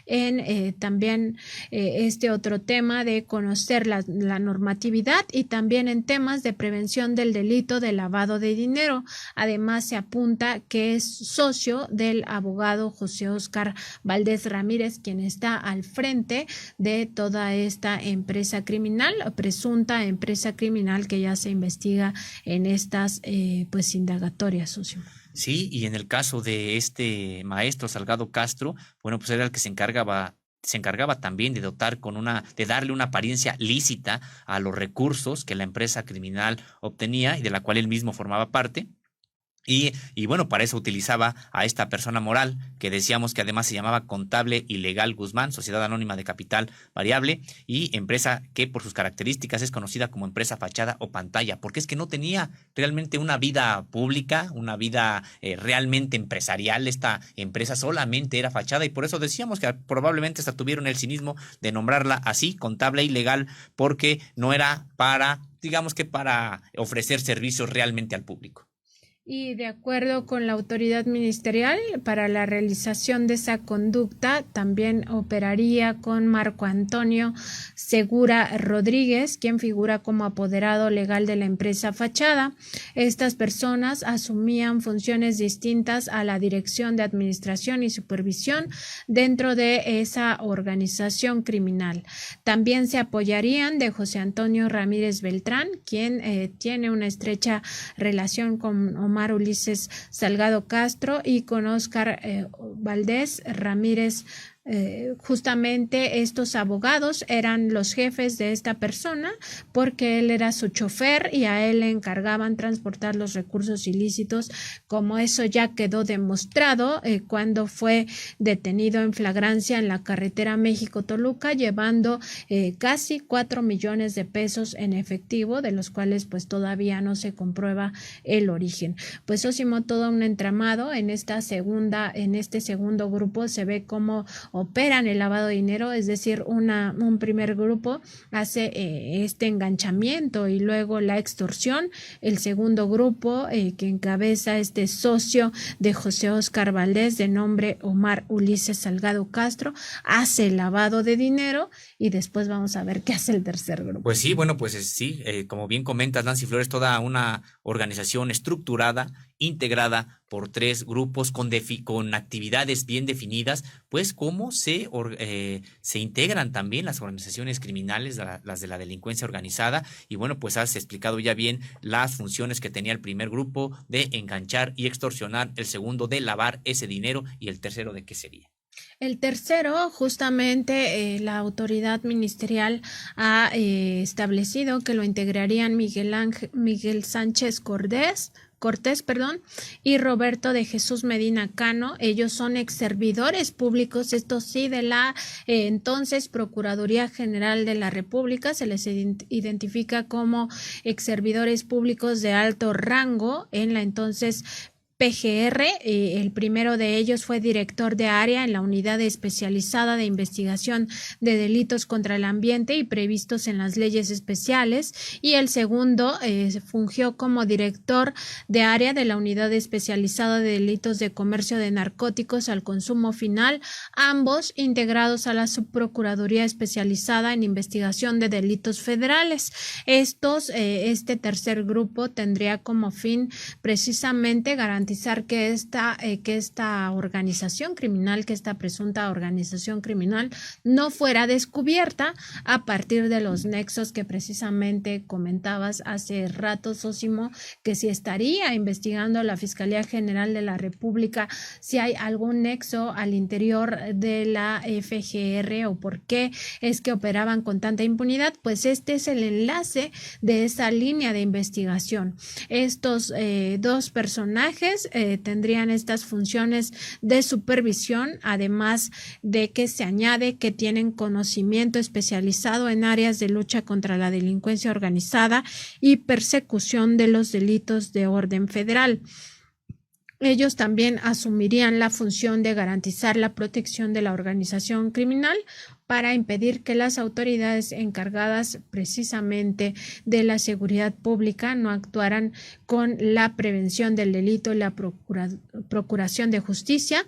en también este otro tema de conocer la normatividad, y también en temas de prevención del delito de lavado de dinero. Además se apunta que es socio del abogado José Óscar Valdés Ramírez, quien está al frente de toda esta empresa criminal, presunta empresa criminal, que ya se investiga en estas pues indagatorias, socio. Sí, y en el caso de este maestro Salgado Castro, bueno, pues era el que se encargaba también de de darle una apariencia lícita a los recursos que la empresa criminal obtenía y de la cual él mismo formaba parte. Y bueno, para eso utilizaba a esta persona moral que decíamos que además se llamaba Contable Ilegal Guzmán, Sociedad Anónima de Capital Variable, y empresa que por sus características es conocida como empresa fachada o pantalla, porque es que no tenía realmente una vida pública, una vida realmente empresarial. Esta empresa solamente era fachada, y por eso decíamos que probablemente hasta tuvieron el cinismo de nombrarla así, Contable Ilegal, porque no era para ofrecer servicios realmente al público. Y de acuerdo con la autoridad ministerial, para la realización de esa conducta también operaría con Marco Antonio Segura Rodríguez, quien figura como apoderado legal de la empresa fachada. Estas personas asumían funciones distintas a la dirección de administración y supervisión dentro de esa organización criminal. También se apoyarían de José Antonio Ramírez Beltrán, quien tiene una estrecha relación con Omar Ulises Salgado Castro y con Óscar Valdés Ramírez justamente estos abogados eran los jefes de esta persona porque él era su chofer y a él le encargaban transportar los recursos ilícitos, como eso ya quedó demostrado cuando fue detenido en flagrancia en la carretera México-Toluca llevando casi 4 millones de pesos en efectivo, de los cuales pues todavía no se comprueba el origen. Pues Sósimo, todo un entramado en este segundo grupo se ve cómo operan el lavado de dinero, es decir, un primer grupo hace este enganchamiento y luego la extorsión. El segundo grupo que encabeza este socio de José Óscar Valdés de nombre Omar Ulises Salgado Castro hace el lavado de dinero y después vamos a ver qué hace el tercer grupo. Pues sí, bueno, pues sí, como bien comentas, Nancy Flores, toda una organización estructurada, integrada por 3 grupos con actividades bien definidas, pues cómo se integran también las organizaciones criminales, las de la delincuencia organizada, y bueno, pues has explicado ya bien las funciones que tenía el primer grupo de enganchar y extorsionar, el segundo de lavar ese dinero y el tercero de qué sería. El tercero, justamente la autoridad ministerial ha establecido que lo integrarían Miguel Sánchez Cortés, y Roberto de Jesús Medina Cano. Ellos son exservidores públicos, esto sí, de la entonces Procuraduría General de la República. Se les identifica como exservidores públicos de alto rango en la entonces PGR. El primero de ellos fue director de área en la Unidad Especializada de Investigación de Delitos contra el Ambiente y previstos en las leyes especiales, y el segundo fungió como director de área de la Unidad Especializada de Delitos de Comercio de Narcóticos al Consumo Final, ambos integrados a la Subprocuraduría Especializada en Investigación de Delitos Federales. Este tercer grupo tendría como fin precisamente garantizar que esta organización criminal, que esta presunta organización criminal no fuera descubierta a partir de los nexos que precisamente comentabas hace rato, Sósimo, que si estaría investigando la Fiscalía General de la República, si hay algún nexo al interior de la FGR o por qué es que operaban con tanta impunidad, pues este es el enlace de esa línea de investigación. Estos 2 personajes tendrían estas funciones de supervisión, además de que se añade que tienen conocimiento especializado en áreas de lucha contra la delincuencia organizada y persecución de los delitos de orden federal. Ellos también asumirían la función de garantizar la protección de la organización criminal para impedir que las autoridades encargadas precisamente de la seguridad pública no actuaran con la prevención del delito y la procuración de justicia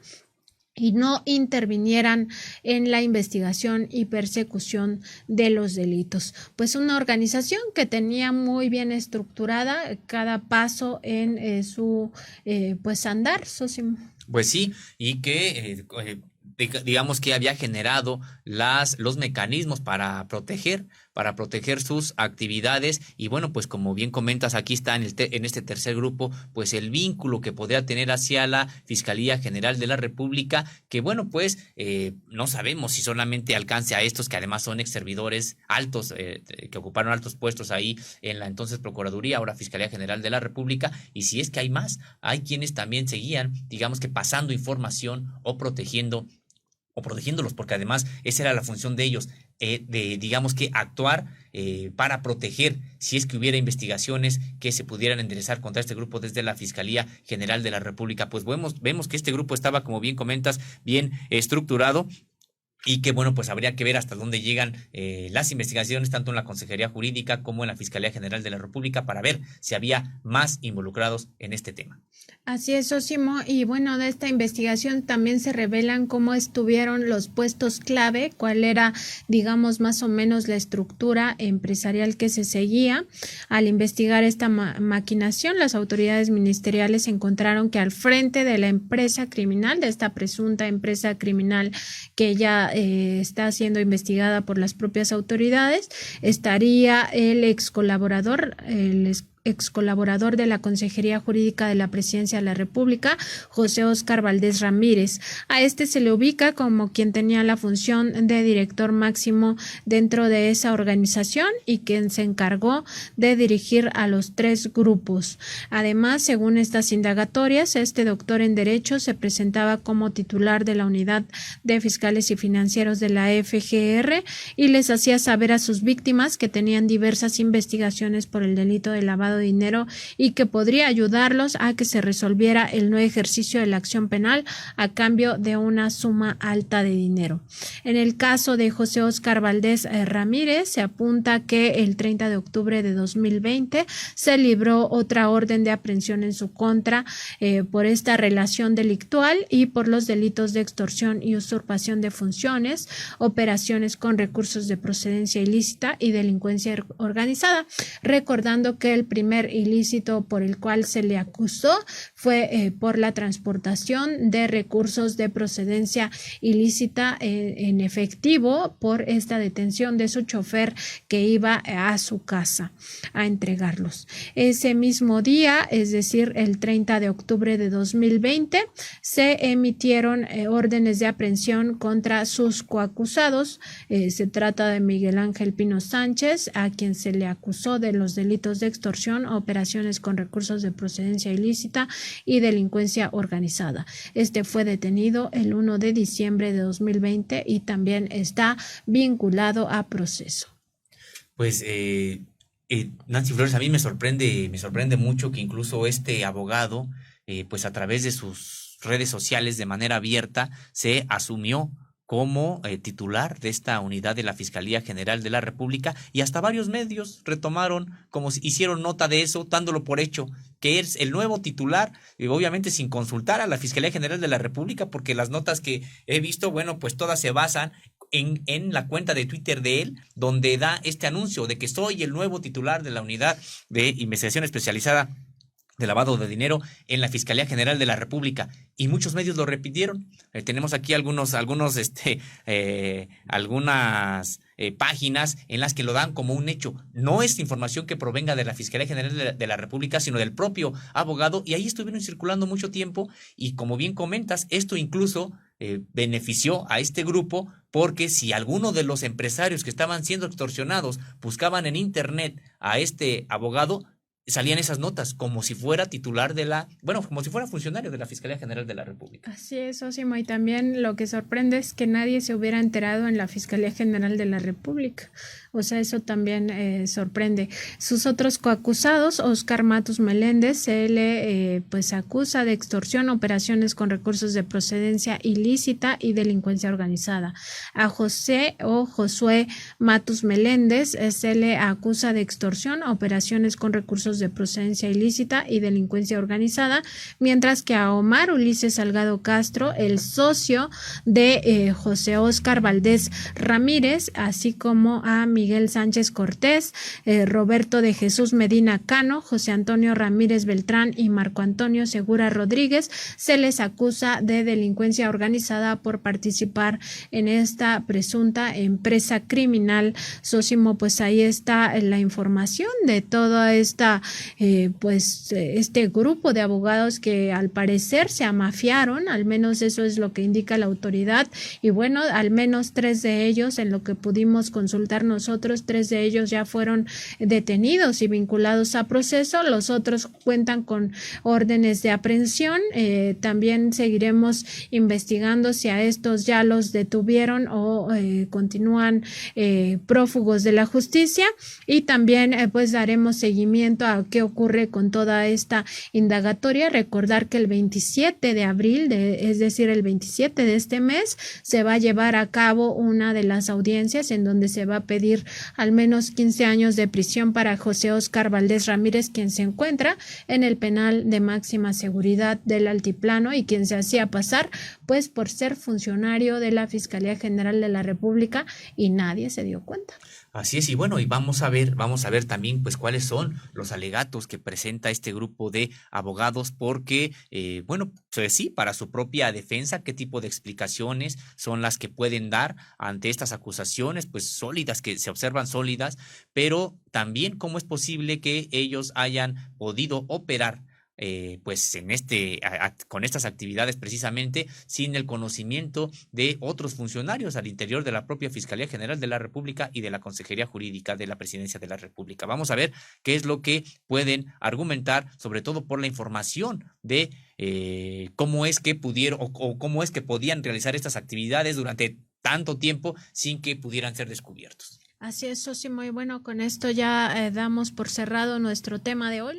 y no intervinieran en la investigación y persecución de los delitos. Pues una organización que tenía muy bien estructurada cada paso en su pues andar, Sósimo. Pues sí, y que digamos que había generado los mecanismos para proteger sus actividades, y bueno, pues como bien comentas, aquí está en este tercer grupo, pues el vínculo que podría tener hacia la Fiscalía General de la República, que bueno, pues no sabemos si solamente alcance a estos que además son exservidores altos, que ocuparon altos puestos ahí en la entonces Procuraduría, ahora Fiscalía General de la República, y si es que hay más, hay quienes también seguían, digamos que pasando información o protegiéndolos, porque además esa era la función de ellos, de digamos que actuar para proteger si es que hubiera investigaciones que se pudieran enderezar contra este grupo desde la Fiscalía General de la República. Pues vemos que este grupo estaba, como bien comentas, bien estructurado, y que bueno, pues habría que ver hasta dónde llegan las investigaciones, tanto en la Consejería Jurídica como en la Fiscalía General de la República, para ver si había más involucrados en este tema. Así es, Sósimo, y bueno, de esta investigación también se revelan cómo estuvieron los puestos clave, cuál era, digamos, más o menos la estructura empresarial que se seguía. Al investigar esta maquinación, las autoridades ministeriales encontraron que al frente de la empresa criminal, de esta presunta empresa criminal que ya está siendo investigada por las propias autoridades, estaría el ex colaborador, el ex colaborador de la Consejería Jurídica de la Presidencia de la República, José Óscar Valdés Ramírez. A este se le ubica como quien tenía la función de director máximo dentro de esa organización y quien se encargó de dirigir a los 3 grupos. Además, según estas indagatorias, este doctor en Derecho se presentaba como titular de la Unidad de Fiscales y Financieros de la FGR y les hacía saber a sus víctimas que tenían diversas investigaciones por el delito de lavado de dinero y que podría ayudarlos a que se resolviera el no ejercicio de la acción penal a cambio de una suma alta de dinero. En el caso de José Óscar Valdés Ramírez, se apunta que el 30 de octubre de 2020 se libró otra orden de aprehensión en su contra por esta relación delictual y por los delitos de extorsión y usurpación de funciones, operaciones con recursos de procedencia ilícita y delincuencia organizada, recordando que el primer ilícito por el cual se le acusó fue por la transportación de recursos de procedencia ilícita en efectivo por esta detención de su chofer que iba a su casa a entregarlos. Ese mismo día, es decir, el 30 de octubre de 2020, se emitieron órdenes de aprehensión contra sus coacusados. Se trata de Miguel Ángel Pino Sánchez, a quien se le acusó de los delitos de extorsión, operaciones con recursos de procedencia ilícita y delincuencia organizada. Este fue detenido el 1 de diciembre de 2020 y también está vinculado a proceso. Pues Nancy Flores, a mí me sorprende mucho que incluso este abogado, pues a través de sus redes sociales de manera abierta se asumió como titular de esta unidad de la Fiscalía General de la República, y hasta varios medios retomaron, como hicieron nota de eso, dándolo por hecho, que es el nuevo titular, obviamente sin consultar a la Fiscalía General de la República, porque las notas que he visto, bueno, pues todas se basan en la cuenta de Twitter de él, donde da este anuncio de que soy el nuevo titular de la Unidad de Investigación Especializada de Lavado de Dinero en la Fiscalía General de la República, y muchos medios lo repitieron. Tenemos aquí algunas páginas en las que lo dan como un hecho. No es información que provenga de la Fiscalía General de la República, sino del propio abogado, y ahí estuvieron circulando mucho tiempo, y como bien comentas, esto incluso benefició a este grupo, porque si alguno de los empresarios que estaban siendo extorsionados buscaban en internet a este abogado, salían esas notas como si fuera titular como si fuera funcionario de la Fiscalía General de la República. Así es, Osimo, y también lo que sorprende es que nadie se hubiera enterado en la Fiscalía General de la República. O sea, eso también sorprende. Sus otros coacusados, Óscar Matus Meléndez, se le acusa de extorsión, operaciones con recursos de procedencia ilícita y delincuencia organizada. A Josué Matus Meléndez se le acusa de extorsión, operaciones con recursos de procedencia ilícita y delincuencia organizada, mientras que a Omar Ulises Salgado Castro, el socio de José Óscar Valdés Ramírez, así como a Miguel Sánchez Cortés, Roberto de Jesús Medina Cano, José Antonio Ramírez Beltrán y Marco Antonio Segura Rodríguez, se les acusa de delincuencia organizada por participar en esta presunta empresa criminal. Sósimo, pues ahí está la información de toda esta este grupo de abogados que al parecer se amafiaron, al menos eso es lo que indica la autoridad, y bueno, al menos 3 de ellos, en lo que pudimos consultar nosotros, 3 de ellos ya fueron detenidos y vinculados a proceso. Los otros cuentan con órdenes de aprehensión. También seguiremos investigando si a estos ya los detuvieron o continúan prófugos de la justicia, y también pues daremos seguimiento a qué ocurre con toda esta indagatoria. Recordar que el 27 de abril, es decir, el 27 de este mes, se va a llevar a cabo una de las audiencias en donde se va a pedir al menos 15 años de prisión para José Óscar Valdés Ramírez, quien se encuentra en el penal de máxima seguridad del Altiplano y quien se hacía pasar pues por ser funcionario de la Fiscalía General de la República, y nadie se dio cuenta. Así es, y bueno, y vamos a ver también pues cuáles son los alegatos alegatos que presenta este grupo de abogados porque, bueno, pues sí, para su propia defensa, qué tipo de explicaciones son las que pueden dar ante estas acusaciones, pues sólidas, que se observan sólidas, pero también cómo es posible que ellos hayan podido operar pues en con estas actividades precisamente sin el conocimiento de otros funcionarios al interior de la propia Fiscalía General de la República y de la Consejería Jurídica de la Presidencia de la República. Vamos a ver qué es lo que pueden argumentar, sobre todo por la información de cómo es que pudieron o cómo es que podían realizar estas actividades durante tanto tiempo sin que pudieran ser descubiertos. Así es, Sosimo, y bueno, con esto ya damos por cerrado nuestro tema de hoy.